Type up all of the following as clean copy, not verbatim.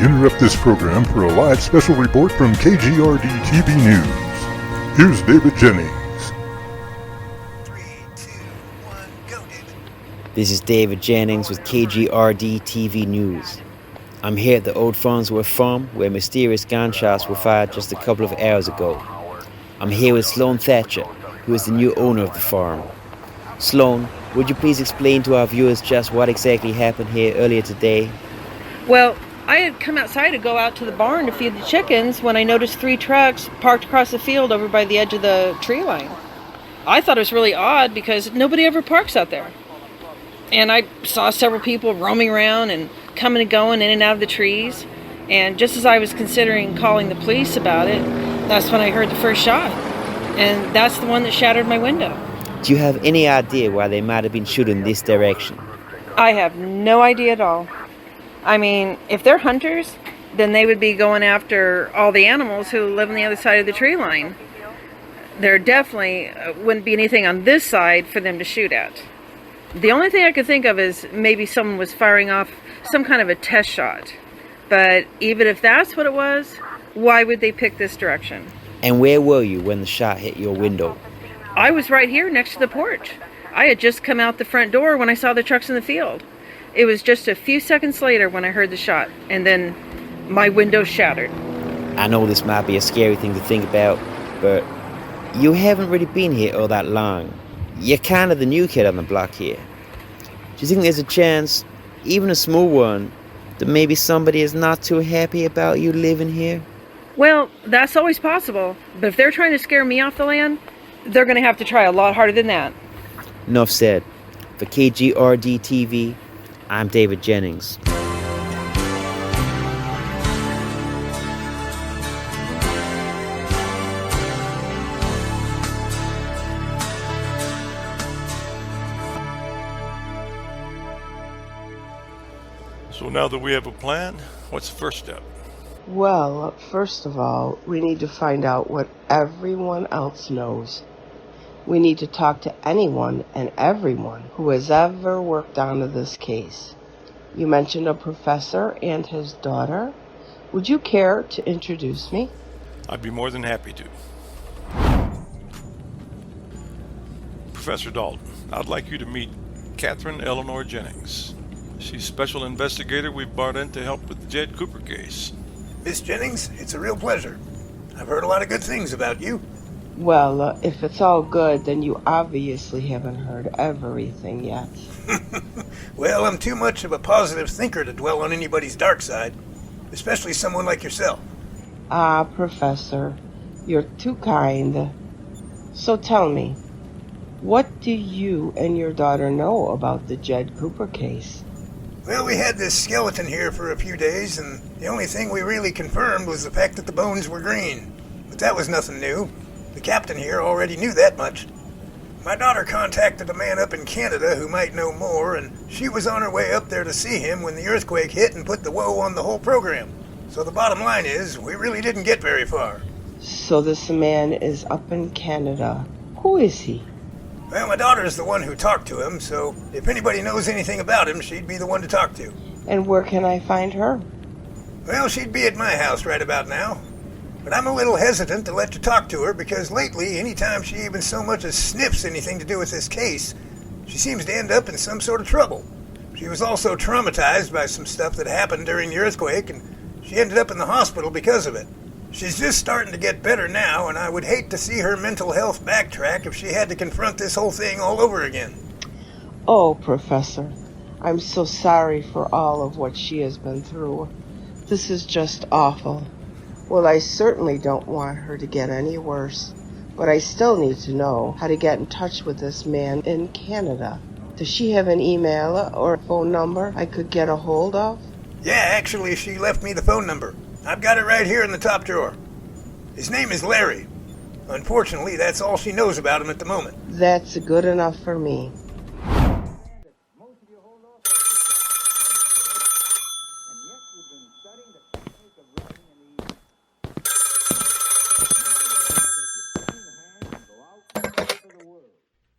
interrupt this program for a live special report from KGRD TV News. Here's David Jennings. 3, 2, 1, go, David. This is David Jennings with KGRD TV News. I'm here at the Old Farnsworth farm where mysterious gunshots were fired just a couple of hours ago. I'm here with Sloan Thatcher, who is the new owner of the farm. Sloan, would you please explain to our viewers just what exactly happened here earlier today? Well, I had come outside to go out to the barn to feed the chickens when I noticed 3 trucks parked across the field over by the edge of the tree line. I thought it was really odd because nobody ever parks out there. And I saw several people roaming around and coming and going in and out of the trees. And just as I was considering calling the police about it, that's when I heard the first shot. And that's the one that shattered my window. Do you have any idea why they might have been shooting this direction? I have no idea at all. I mean, if they're hunters, then they would be going after all the animals who live on the other side of the tree line. There definitely wouldn't be anything on this side for them to shoot at. The only thing I could think of is maybe someone was firing off some kind of a test shot. But even if that's what it was, why would they pick this direction? And where were you when the shot hit your window? I was right here next to the porch. I had just come out the front door when I saw the trucks in the field. It was just a few seconds later when I heard the shot, and then my window shattered. I know this might be a scary thing to think about, but you haven't really been here all that long. You're kind of the new kid on the block here. Do you think there's a chance, even a small one, that maybe somebody is not too happy about you living here? Well, that's always possible, but if they're trying to scare me off the land, they're going to have to try a lot harder than that. Enough said. For KGRD TV, I'm David Jennings. So now that we have a plan, what's the first step? Well, first of all, we need to find out what everyone else knows. We need to talk to anyone and everyone who has ever worked on this case. You mentioned a professor and his daughter. Would you care to introduce me? I'd be more than happy to. Professor Daltin, I'd like you to meet Katherine Eleanore Jennings. She's special investigator we've brought in to help with the Jed Cooper case. Miss Jennings, it's a real pleasure. I've heard a lot of good things about you. Well, if it's all good, then you obviously haven't heard everything yet. Well, I'm too much of a positive thinker to dwell on anybody's dark side, especially someone like yourself. Ah, Professor, you're too kind. So tell me, what do you and your daughter know about the Jed Cooper case? Well, we had this skeleton here for a few days, and the only thing we really confirmed was the fact that the bones were green. But that was nothing new. The captain here already knew that much. My daughter contacted a man up in Canada who might know more, and she was on her way up there to see him when the earthquake hit and put the woe on the whole program. So the bottom line is, we really didn't get very far. So this man is up in Canada. Who is he? Well, my daughter's the one who talked to him, so if anybody knows anything about him, she'd be the one to talk to. And where can I find her? Well, she'd be at my house right about now. But I'm a little hesitant to let you talk to her because lately, anytime she even so much as sniffs anything to do with this case, she seems to end up in some sort of trouble. She was also traumatized by some stuff that happened during the earthquake, and she ended up in the hospital because of it. She's just starting to get better now, and I would hate to see her mental health backtrack if she had to confront this whole thing all over again. Oh, Professor, I'm so sorry for all of what she has been through. This is just awful. Well, I certainly don't want her to get any worse, but I still need to know how to get in touch with this man in Canada. Does she have an email or a phone number I could get a hold of? Yeah, actually, she left me the phone number. I've got it right here in the top drawer. His name is Larry. Unfortunately, that's all she knows about him at the moment. That's good enough for me.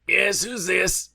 Yes, who's this?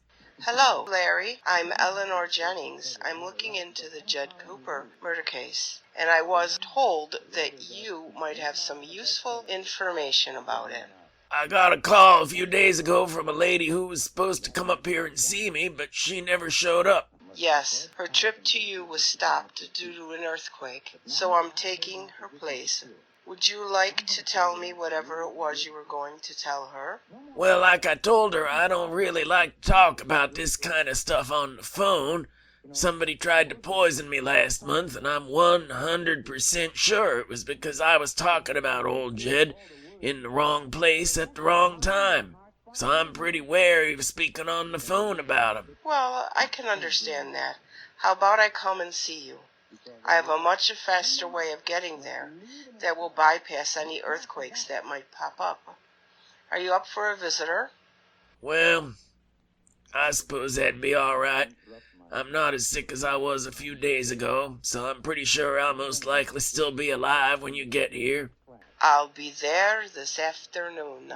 Hello, Larry. I'm Eleanore Jennings. I'm looking into the Jed Cooper murder case, and I was told that you might have some useful information about it. I got a call a few days ago from a lady who was supposed to come up here and see me, but she never showed up. Yes, her trip to you was stopped due to an earthquake, so I'm taking her place. Would you like to tell me whatever it was you were going to tell her? Well, like I told her, I don't really like to talk about this kind of stuff on the phone. Somebody tried to poison me last month, and I'm 100% sure it was because I was talking about old Jed in the wrong place at the wrong time. So I'm pretty wary of speaking on the phone about him. Well, I can understand that. How about I come and see you? I have a much faster way of getting there that will bypass any earthquakes that might pop up. Are you up for a visitor? Well, I suppose that'd be all right. I'm not as sick as I was a few days ago, so I'm pretty sure I'll most likely still be alive when you get here. I'll be there this afternoon.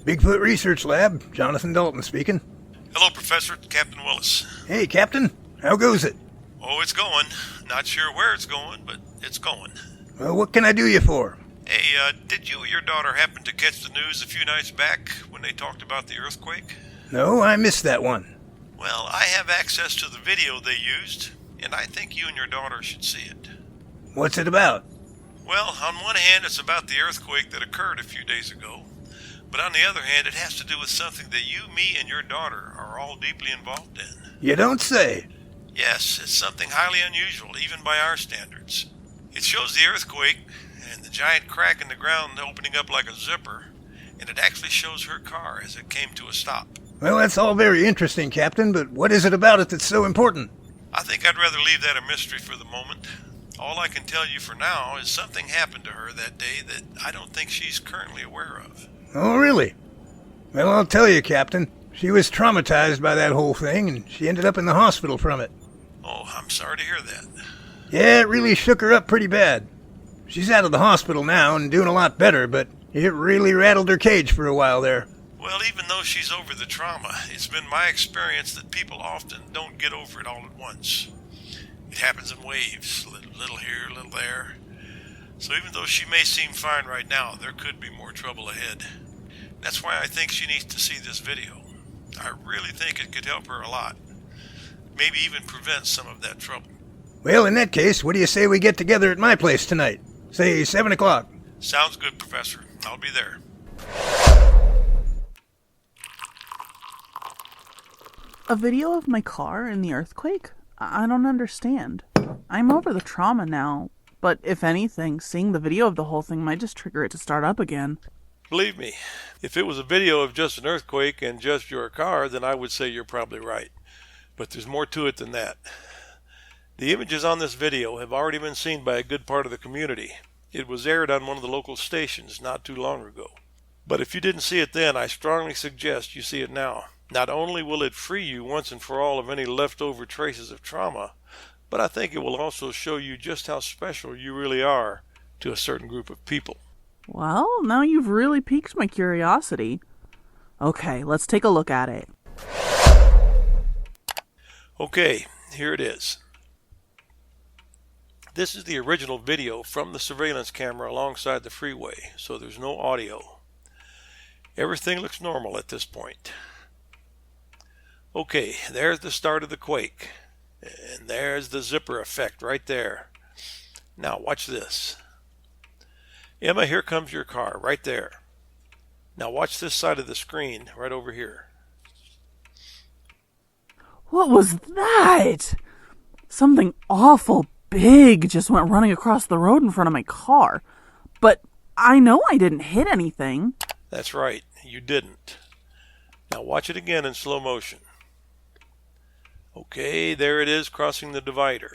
Bigfoot Research Lab, Jonathan Daltin speaking. Hello, Professor. Captain Willis. Hey, Captain. How goes it? Oh, it's going. Not sure where it's going, but it's going. Well, what can I do you for? Hey, did you or your daughter happen to catch the news a few nights back when they talked about the earthquake? No, I missed that one. Well, I have access to the video they used, and I think you and your daughter should see it. What's it about? Well, on one hand, it's about the earthquake that occurred a few days ago. But on the other hand, it has to do with something that you, me, and your daughter are all deeply involved in. You don't say. Yes, it's something highly unusual, even by our standards. It shows the earthquake and the giant crack in the ground opening up like a zipper, and it actually shows her car as it came to a stop. Well, that's all very interesting, Captain, but what is it about it that's so important? I think I'd rather leave that a mystery for the moment. All I can tell you for now is something happened to her that day that I don't think she's currently aware of. Oh, really? Well, I'll tell you, Captain. She was traumatized by that whole thing, and she ended up in the hospital from it. Oh, I'm sorry to hear that. Yeah, it really shook her up pretty bad. She's out of the hospital now and doing a lot better, but it really rattled her cage for a while there. Well, even though she's over the trauma, it's been my experience that people often don't get over it all at once. It happens in waves, little here, little there. So even though she may seem fine right now, there could be more trouble ahead. That's why I think she needs to see this video. I really think it could help her a lot. Maybe even prevent some of that trouble. Well, in that case, what do you say we get together at my place tonight? Say 7 o'clock. Sounds good, Professor. I'll be there. A video of my car in the earthquake? I don't understand. I'm over the trauma now, but if anything, seeing the video of the whole thing might just trigger it to start up again. Believe me, if it was a video of just an earthquake and just your car, then I would say you're probably right. But there's more to it than that. The images on this video have already been seen by a good part of the community. It was aired on one of the local stations not too long ago. But if you didn't see it then, I strongly suggest you see it now. Not only will it free you once and for all of any leftover traces of trauma, but I think it will also show you just how special you really are to a certain group of people. Well, now you've really piqued my curiosity. Okay, let's take a look at it. Okay, here it is. This is the original video from the surveillance camera alongside the freeway, so there's no audio. Everything looks normal at this point. Okay, there's the start of the quake. And there's the zipper effect right there. Now watch this. Emma, here comes your car, right there. Now watch this side of the screen, right over here. What was that? Something awful big just went running across the road in front of my car. But I know I didn't hit anything. That's right, you didn't. Now watch it again in slow motion. Okay, there it is crossing the divider.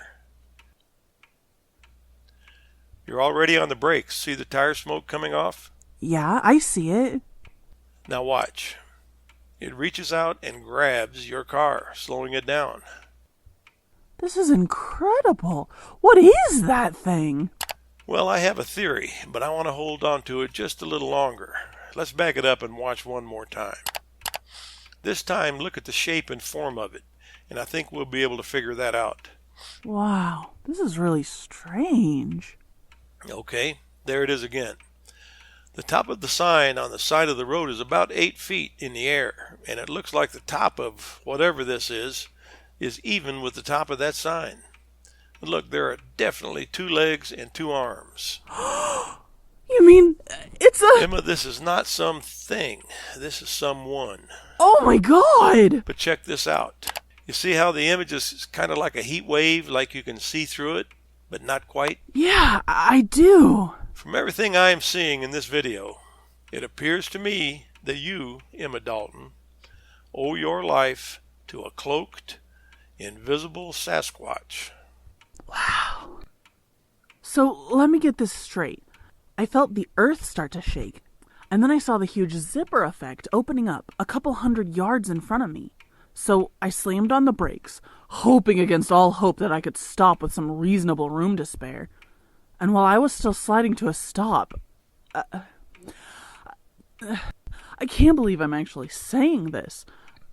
You're already on the brakes. See the tire smoke coming off? Yeah, I see it. Now watch. It reaches out and grabs your car, slowing it down. This is incredible. What is that thing? Well, I have a theory, but I want to hold on to it just a little longer. Let's back it up and watch one more time. This time, look at the shape and form of it, and I think we'll be able to figure that out. Wow, this is really strange. Okay, there it is again. The top of the sign on the side of the road is about 8 feet in the air, and it looks like the top of whatever this is even with the top of that sign. But look, there are definitely 2 legs and 2 arms. You mean it's a... Emma, this is not something. This is someone. Oh my God! But check this out. You see how the image is kind of like a heat wave, like you can see through it, but not quite? Yeah, I do. From everything I am seeing in this video, it appears to me that you, Emma Daltin, owe your life to a cloaked, invisible Sasquatch. Wow. So let me get this straight. I felt the earth start to shake, and then I saw the huge zipper effect opening up a couple 100 yards in front of me. So I slammed on the brakes, hoping against all hope that I could stop with some reasonable room to spare. And while I was still sliding to a stop, I can't believe I'm actually saying this.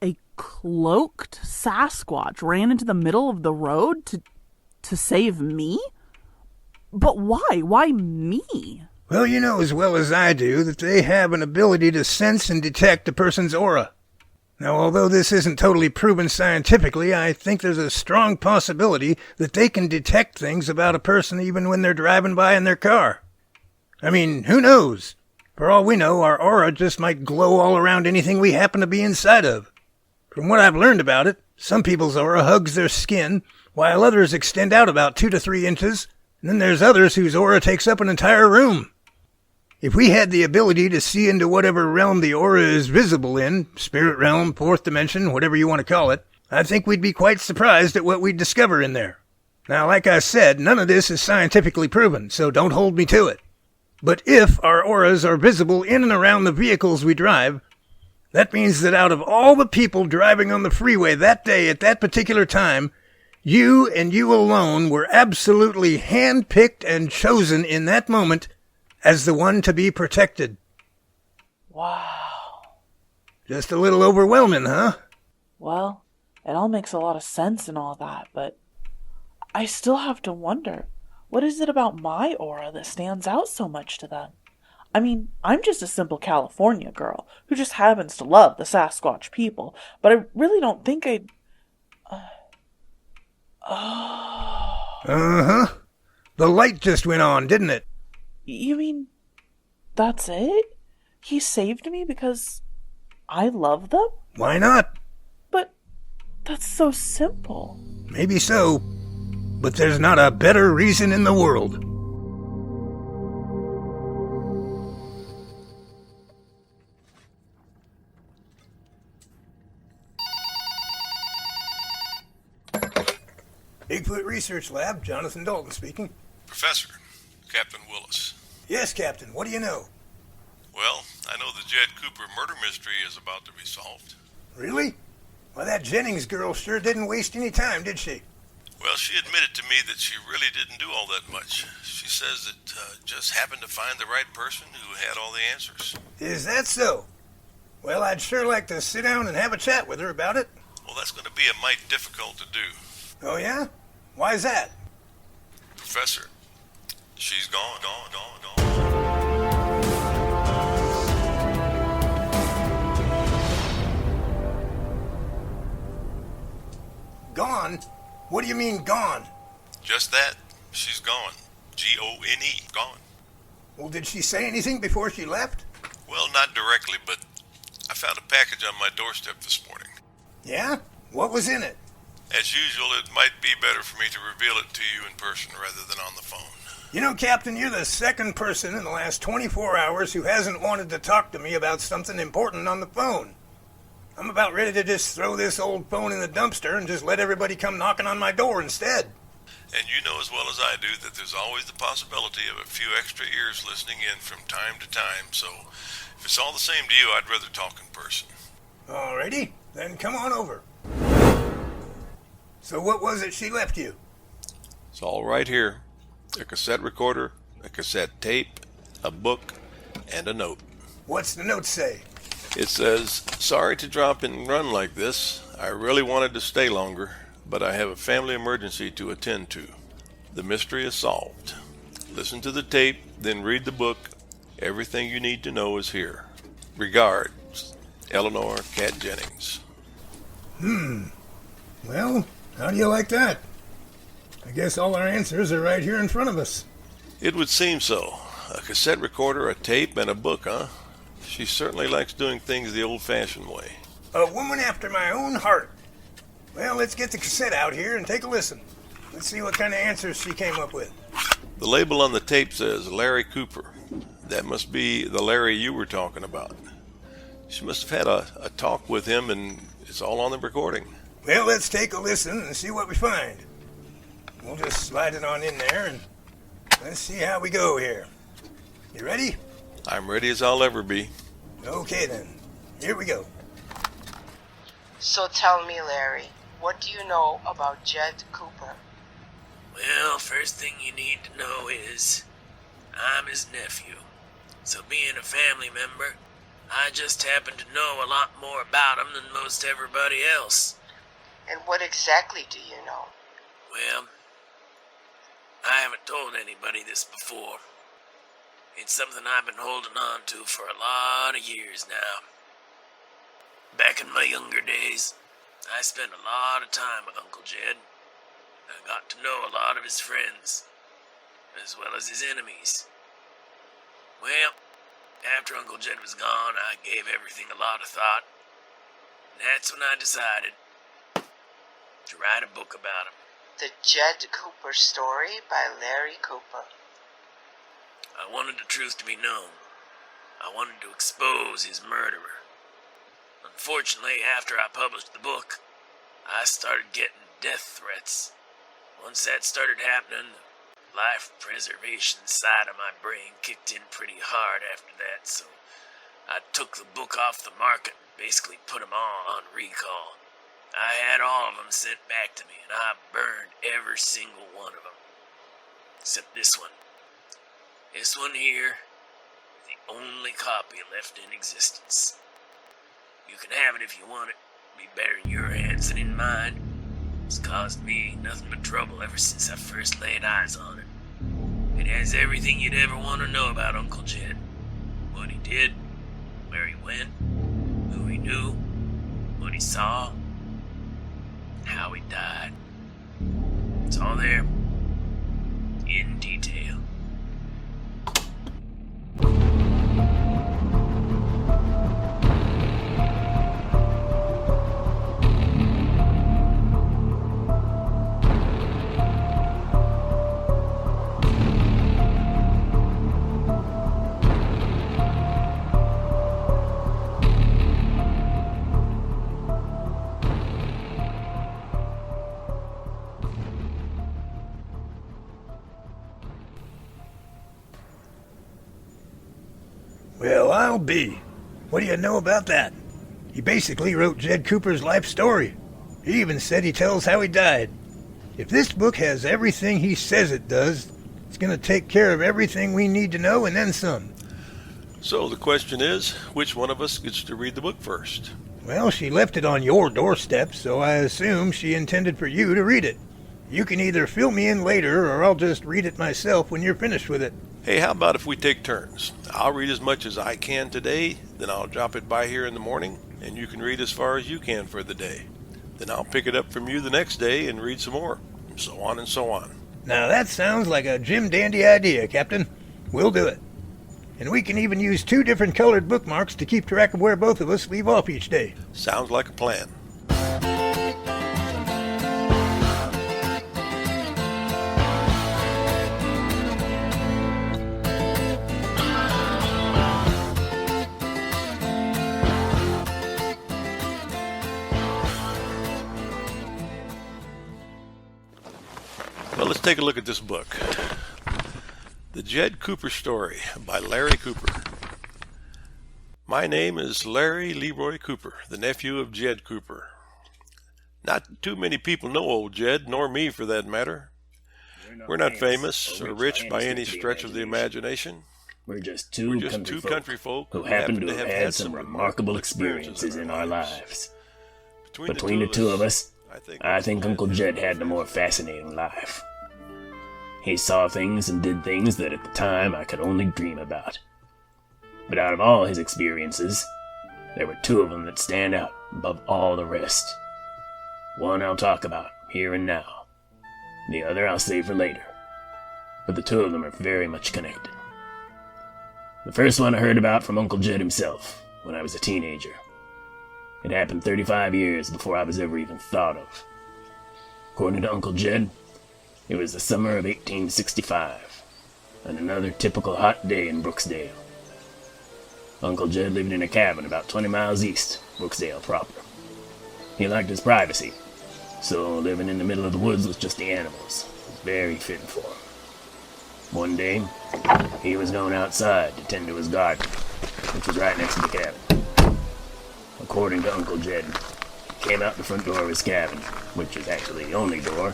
A cloaked Sasquatch ran into the middle of the road to save me? But why? Why me? Well, you know as well as I do that they have an ability to sense and detect a person's aura. Now, although this isn't totally proven scientifically, I think there's a strong possibility that they can detect things about a person even when they're driving by in their car. I mean, who knows? For all we know, our aura just might glow all around anything we happen to be inside of. From what I've learned about it, some people's aura hugs their skin, while others extend out about 2 to 3 inches, and then there's others whose aura takes up an entire room. If we had the ability to see into whatever realm the aura is visible in, spirit realm, 4th dimension, whatever you want to call it, I think we'd be quite surprised at what we'd discover in there. Now, like I said, none of this is scientifically proven, so don't hold me to it. But if our auras are visible in and around the vehicles we drive, that means that out of all the people driving on the freeway that day at that particular time, you and you alone were absolutely handpicked and chosen in that moment as the one to be protected. Wow. Just a little overwhelming, huh? Well, it all makes a lot of sense and all that, but I still have to wonder, what is it about my aura that stands out so much to them? I mean, I'm just a simple California girl who just happens to love the Sasquatch people, but I really don't think I'd... Uh-huh. The light just went on, didn't it? You mean, that's it? He saved me because I love them? Why not? But that's so simple. Maybe so, but there's not a better reason in the world. Bigfoot Research Lab, Jonathan Daltin speaking. Professor, Captain Willis. Yes, Captain, what do you know? Well, I know the Jed Cooper murder mystery is about to be solved. Really? Well, that Jennings girl sure didn't waste any time, did she? Well, she admitted to me that she really didn't do all that much. She says it just happened to find the right person who had all the answers. Is that so? Well, I'd sure like to sit down and have a chat with her about it. Well, that's going to be a mite difficult to do. Oh, yeah? Why's that? Professor, she's gone. Gone? What do you mean, gone? Just that. She's gone. G-O-N-E. Gone. Well, did she say anything before she left? Well, not directly, but I found a package on my doorstep this morning. Yeah? What was in it? As usual, it might be better for me to reveal it to you in person rather than on the phone. You know, Captain, you're the second person in the last 24 hours who hasn't wanted to talk to me about something important on the phone. I'm about ready to just throw this old phone in the dumpster and just let everybody come knocking on my door instead. And you know as well as I do that there's always the possibility of a few extra ears listening in from time to time, so if it's all the same to you, I'd rather talk in person. Alrighty, then come on over. So what was it she left you? It's all right here. A cassette recorder, a cassette tape, a book, and a note. What's the note say? It says, "Sorry to drop in and run like this. I really wanted to stay longer, but I have a family emergency to attend to. The mystery is solved. Listen to the tape, then read the book. Everything you need to know is here. Regards, Eleanore, Cat Jennings." Well, how do you like that? I guess all our answers are right here in front of us. It would seem so. A cassette recorder, a tape, and a book, huh? She certainly likes doing things the old-fashioned way. A woman after my own heart. Well, let's get the cassette out here and take a listen. Let's see what kind of answers she came up with. The label on the tape says Larry Cooper. That must be the Larry you were talking about. She must have had a talk with him, and it's all on the recording. Well, let's take a listen and see what we find. We'll just slide it on in there and let's see how we go here. You ready? I'm ready as I'll ever be. Okay then, here we go. So tell me, Larry, what do you know about Jed Cooper? Well, first thing you need to know is I'm his nephew. So being a family member, I just happen to know a lot more about him than most everybody else. And what exactly do you know? Well, I haven't told anybody this before. It's something I've been holding on to for a lot of years now. Back in my younger days, I spent a lot of time with Uncle Jed. I got to know a lot of his friends, as well as his enemies. Well, after Uncle Jed was gone, I gave everything a lot of thought. And that's when I decided to write a book about him. The Jed Cooper story by Larry Cooper. I wanted the truth to be known. I wanted to expose his murderer. Unfortunately, after I published the book, I started getting death threats. Once that started happening, the life preservation side of my brain kicked in pretty hard after that, so I took the book off the market and basically put them all on recall. I had all of them sent back to me, and I burned every single one of them. Except this one. This one here, the only copy left in existence. You can have it if you want it. It'll be better in your hands than in mine. It's caused me nothing but trouble ever since I first laid eyes on it. It has everything you'd ever want to know about Uncle Jed. What he did, where he went, who he knew, what he saw, how he died. It's all there, in detail. Well, I'll be. What do you know about that? He basically wrote Jed Cooper's life story. He even said he tells how he died. If this book has everything he says it does, it's going to take care of everything we need to know and then some. So the question is, which one of us gets to read the book first? Well, she left it on your doorstep, so I assume she intended for you to read it. You can either fill me in later, or I'll just read it myself when you're finished with it. Hey, how about if we take turns? I'll read as much as I can today, then I'll drop it by here in the morning, and you can read as far as you can for the day. Then I'll pick it up from you the next day and read some more, and so on and so on. Now that sounds like a Jim Dandy idea, Captain. We'll do it. And we can even use 2 different colored bookmarks to keep track of where both of us leave off each day. Sounds like a plan. take a look at this book. The Jed Cooper Story by Larry Cooper. My name is Larry Leroy Cooper, the nephew of Jed Cooper. Not too many people know old Jed, nor me for that matter. We're not famous or rich by any stretch of the imagination. We're just two country folk who happen to have had some remarkable experiences in our lives. Between the two of us, I think Uncle Jed had the more fascinating life. He saw things and did things that at the time I could only dream about. But out of all his experiences, there were two of them that stand out above all the rest. One I'll talk about here and now. The other I'll save for later. But the two of them are very much connected. The first one I heard about from Uncle Jed himself when I was a teenager. It happened 35 years before I was ever even thought of. According to Uncle Jed, it was the summer of 1865, and another typical hot day in Brooksdale. Uncle Jed lived in a cabin about 20 miles east, Brooksdale proper. He liked his privacy, so living in the middle of the woods with just the animals was very fitting for him. One day, he was going outside to tend to his garden, which was right next to the cabin. According to Uncle Jed, he came out the front door of his cabin, which is actually the only door,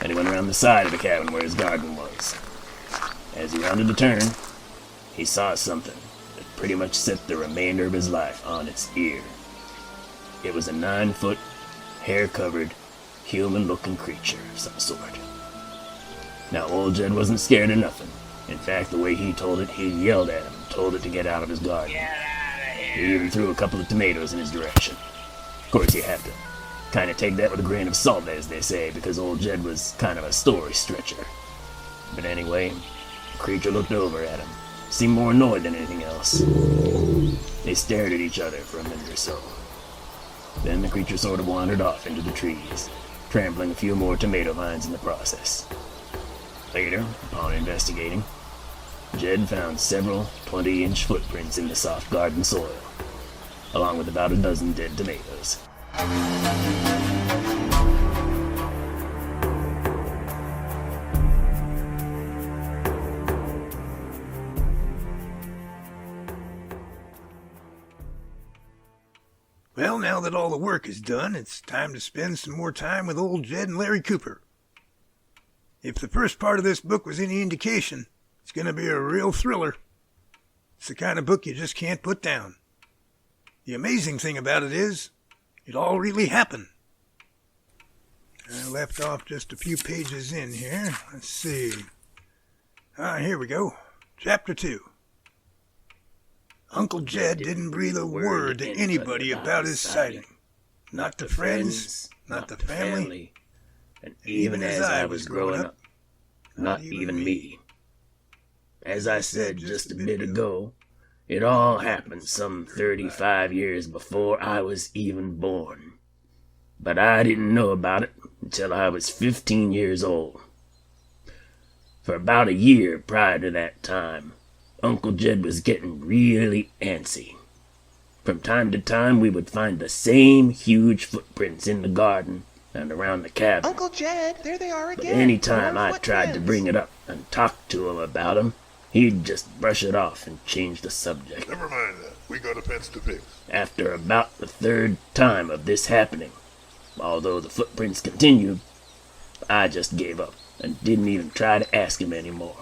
and he went around the side of the cabin where his garden was. As he rounded the turn, he saw something that pretty much set the remainder of his life on its ear. It was a 9-foot, hair-covered, human-looking creature of some sort. Now, old Jed wasn't scared of nothing. In fact, the way he told it, he yelled at him and told it to get out of his garden. Get out of here! He even threw a couple of tomatoes in his direction. Of course, you have to kind of take that with a grain of salt, as they say, because old Jed was kind of a story stretcher. But anyway, the creature looked over at him, seemed more annoyed than anything else. They stared at each other for a minute or so. Then the creature sort of wandered off into the trees, trampling a few more tomato vines in the process. Later, upon investigating, Jed found several 20-inch footprints in the soft garden soil, along with about a dozen dead tomatoes. Well, now that all the work is done, it's time to spend some more time with old Jed and Larry Cooper. If the first part of this book was any indication, it's going to be a real thriller. It's the kind of book you just can't put down. The amazing thing about it is, it all really happened. I left off just a few pages in here. Let's see. Here we go. Chapter 2. Uncle Jed didn't breathe a word to anybody about his sighting. Not to friends, not to family, and even as I was growing up, not even me. As I said just a bit ago, it all happened some 35 years before I was even born. But I didn't know about it until I was 15 years old. For about a year prior to that time, Uncle Jed was getting really antsy. From time to time, we would find the same huge footprints in the garden and around the cabin. Uncle Jed, there they are again. But any time I tried to bring it up and talk to him about them, he'd just brush it off and change the subject. Never mind that. We got a fence to fix. After about the third time of this happening, although the footprints continued, I just gave up and didn't even try to ask him anymore.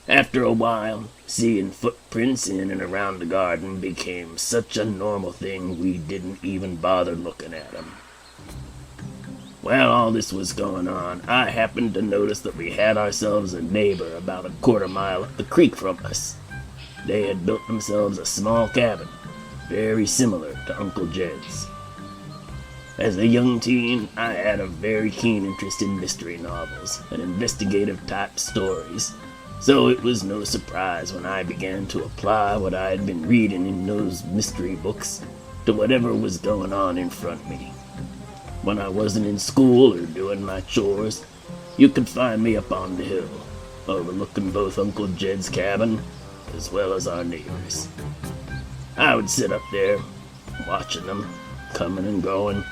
After a while, seeing footprints in and around the garden became such a normal thing we didn't even bother looking at them. While all this was going on, I happened to notice that we had ourselves a neighbor about a quarter mile up the creek from us. They had built themselves a small cabin, very similar to Uncle Jed's. As a young teen, I had a very keen interest in mystery novels and investigative-type stories, so it was no surprise when I began to apply what I had been reading in those mystery books to whatever was going on in front of me. When I wasn't in school or doing my chores, you could find me up on the hill, overlooking both Uncle Jed's cabin as well as our neighbors. I would sit up there, watching them, coming and going,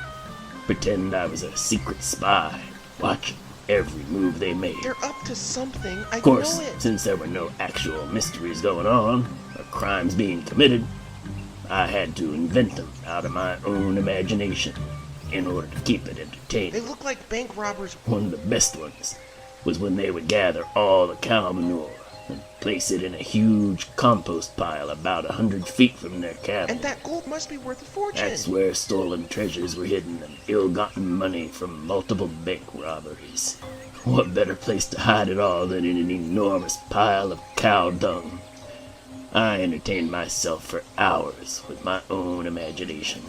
pretend I was a secret spy, watching every move they made. They're up to something, I know it. Of course, since there were no actual mysteries going on, or crimes being committed, I had to invent them out of my own imagination in order to keep it entertaining. They look like bank robbers. One of the best ones was when they would gather all the cow manure and place it in a huge compost pile about 100 feet from their cabin. And that gold must be worth a fortune. That's where stolen treasures were hidden and ill-gotten money from multiple bank robberies. What better place to hide it all than in an enormous pile of cow dung? I entertained myself for hours with my own imagination,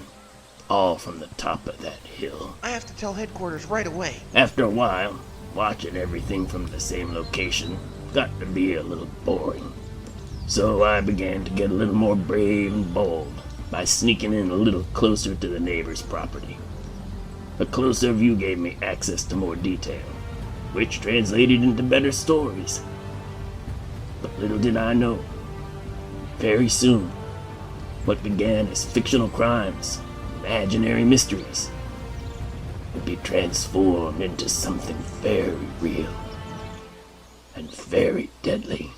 all from the top of that hill. I have to tell headquarters right away. After a while, watching everything from the same location got to be a little boring. So I began to get a little more brave and bold by sneaking in a little closer to the neighbor's property. A closer view gave me access to more detail, which translated into better stories. But little did I know, very soon, what began as fictional crimes, imaginary mysteries, would be transformed into something very real and very deadly.